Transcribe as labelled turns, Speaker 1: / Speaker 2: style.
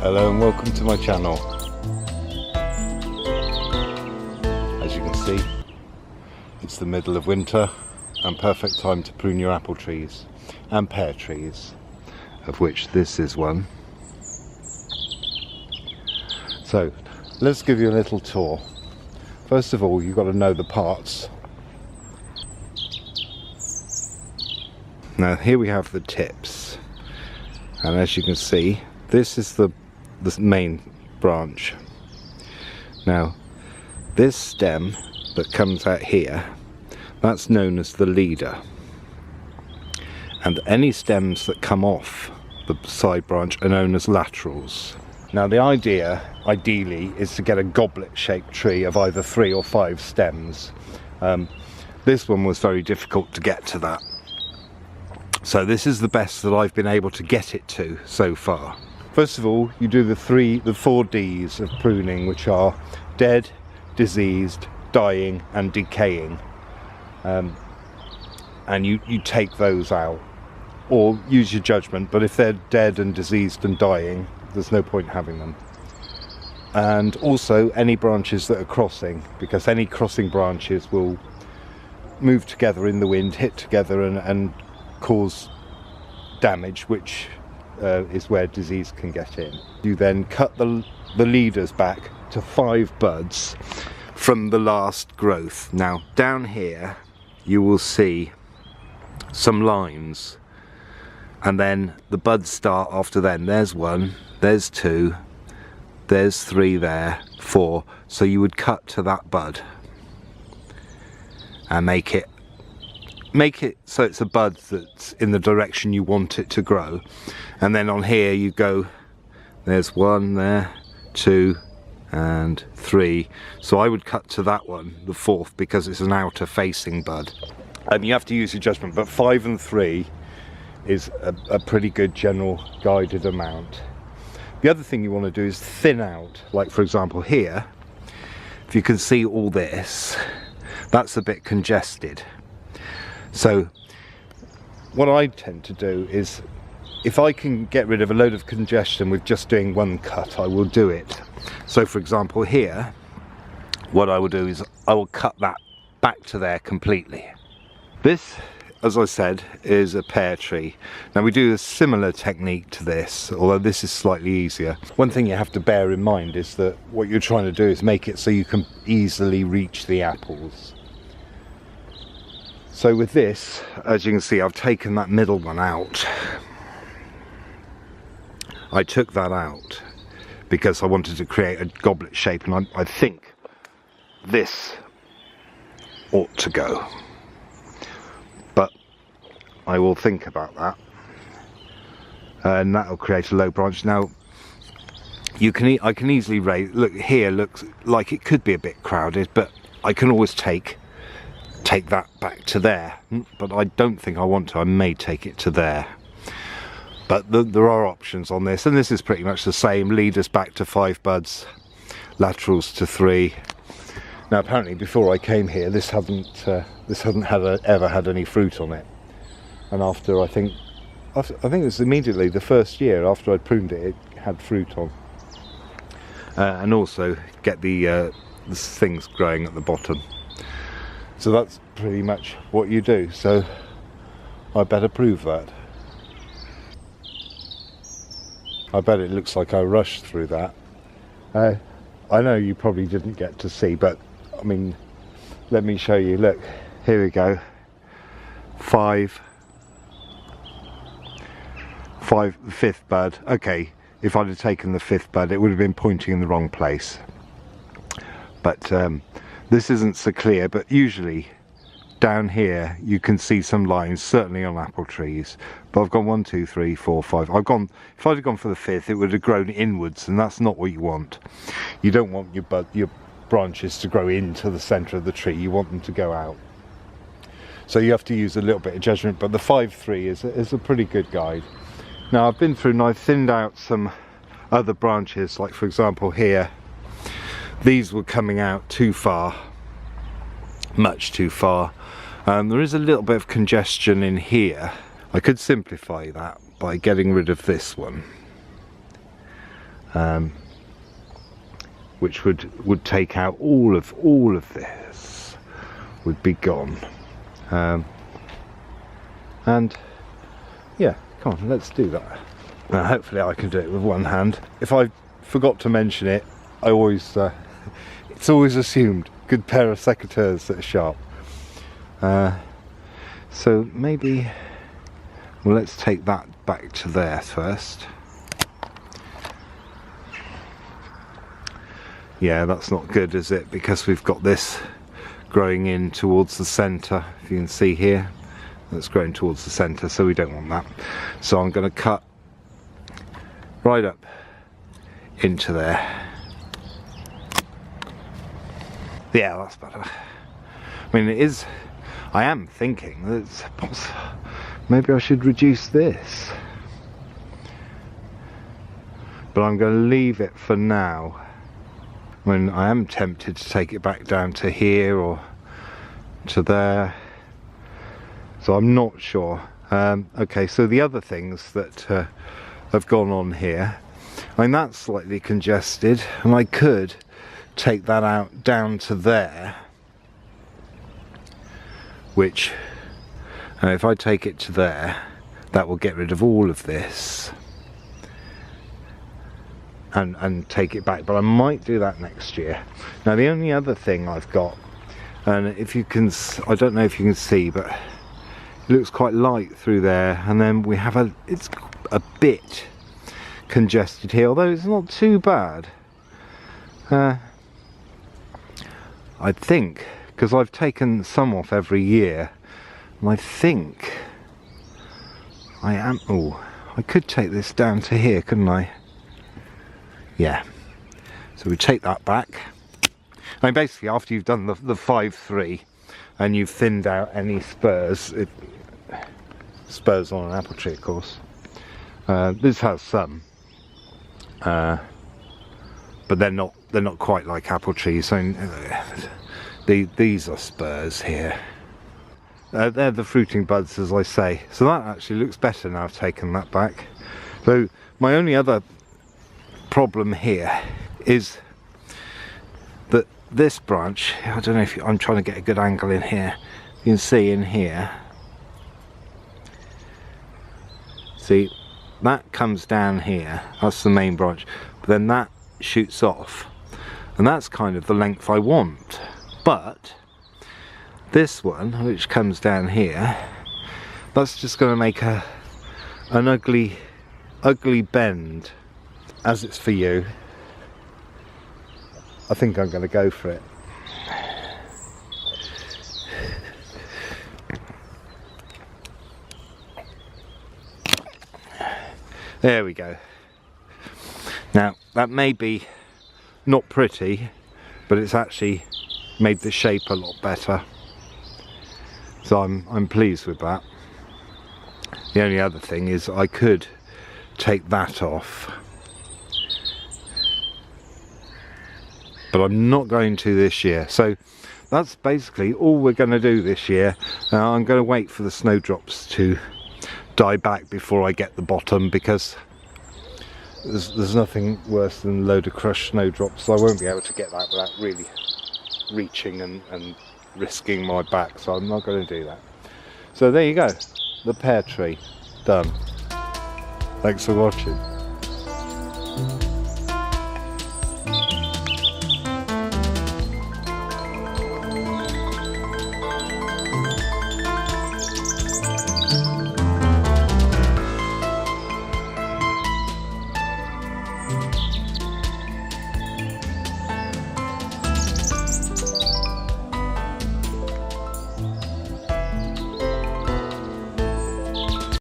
Speaker 1: Hello and welcome to my channel. As you can see, it's the middle of winter and perfect time to prune your apple trees and pear trees, of which this is one. So let's give you a little tour. First of all, you've got to know the parts. Now here we have the tips, and as you can see, this is the main branch. Now this stem that comes out here, that's known as the leader, and any stems that come off the side branch are known as laterals. Now the idea, ideally, is to get a goblet shaped tree of either 3 or 5 stems. This one was very difficult to get to that, so this is the best that I've been able to get it to so far. First of all, you do the 4 Ds of pruning, which are dead, diseased, dying and decaying, and you take those out, or use your judgment, but if they're dead and diseased and dying, there's no point having them. And also any branches that are crossing, because any crossing branches will move together in the wind, hit together and cause damage, which is where disease can get in. You then cut the leaders back to 5 buds from the last growth. Now down here you will see some lines, and then the buds start after then. There's 1, there's 2, there's 3 there, 4. So you would cut to that bud and make it so it's a bud that's in the direction you want it to grow. And then on here you go, there's 1 there, 2 and 3. So I would cut to that one, the 4th, because it's an outer facing bud. And you have to use your judgment, but 5 and 3 is a pretty good general guided amount. The other thing you want to do is thin out, like for example here, if you can see all this, that's a bit congested. So what I tend to do is, if I can get rid of a load of congestion with just doing 1 cut, I will do it. So for example here, what I will do is I will cut that back to there completely. This, as I said, is a pear tree. Now we do a similar technique to this, although this is slightly easier. One thing you have to bear in mind is that what you're trying to do is make it so you can easily reach the apples. So with this, as you can see, I've taken that middle one out. I took that out because I wanted to create a goblet shape, and I think this ought to go. But I will think about that, and that will create a low branch. Now I can easily raise. Look here, looks like it could be a bit crowded, but I can always take that back to there, but I don't think I want to. I may take it to there, but there are options on this, and this is pretty much the same. Leaders back to 5 buds, laterals to 3. Now apparently before I came here, this hadn't ever had any fruit on it, and after I think it was immediately the first year after I'd pruned it, it had fruit on, and also get the things growing at the bottom. So that's pretty much what you do, so I better prove that. I bet it looks like I rushed through that. I know you probably didn't get to see, but I mean, let me show you. Look, here we go. 5, 5th bud. Okay, if I'd have taken the 5th bud, it would have been pointing in the wrong place. But this isn't so clear, but usually down here you can see some lines, certainly on apple trees. But I've gone 1, 2, 3, 4, 5. If I'd have gone for the 5th, it would have grown inwards, and that's not what you want. You don't want your branches to grow into the centre of the tree. You want them to go out. So you have to use a little bit of judgment, but the 5-3 is a pretty good guide. Now I've been through and I've thinned out some other branches, like for example here. These were coming out too far, much too far. There is a little bit of congestion in here. I could simplify that by getting rid of this one. which would take out all of this, would be gone. And yeah, come on, let's do that. Now hopefully I can do it with one hand. If I forgot to mention it, I always it's always assumed good pair of secateurs that are sharp. So maybe, well, let's take that back to there first. Yeah, that's not good, is it? Because we've got this growing in towards the centre. If you can see here, that's growing towards the centre, so we don't want that. So I'm going to cut right up into there. Yeah, that's better. I mean, it is. I am thinking that maybe I should reduce this, but I'm going to leave it for now. When I am tempted to take it back down to here or to there, so I'm not sure. Okay, so the other things that have gone on here, I mean, that's slightly congested, and I could take that out down to there, which if I take it to there, that will get rid of all of this and take it back, but I might do that next year. Now the only other thing I've got, and if you can, I don't know if you can see, but it looks quite light through there, and then we have it's a bit congested here, although it's not too bad. I think, because I've taken some off every year, and I think I am, oh, I could take this down to here, couldn't I? Yeah, so we take that back. I mean, basically after you've done the 5-3 and you've thinned out any spurs, spurs on an apple tree, of course. This has some, but they're not quite like apple trees. So these are spurs here. They're the fruiting buds, as I say. So that actually looks better now I've taken that back. So my only other problem here is that this branch, I don't know if I'm trying to get a good angle in here. You can see in here, see that comes down here, that's the main branch, but then that shoots off, and that's kind of the length I want. But this one, which comes down here, that's just going to make an ugly bend. As it's for you, I think I'm going to go for it. There we go. Now that may be not pretty, but it's actually made the shape a lot better, so I'm pleased with that. The only other thing is I could take that off, but I'm not going to this year. So that's basically all we're going to do this year. I'm going to wait for the snowdrops to die back before I get the bottom, because there's nothing worse than a load of crushed snowdrops, so I won't be able to get that without really reaching and risking my back, so I'm not going to do that. So there you go, the pear tree done. Thanks for watching.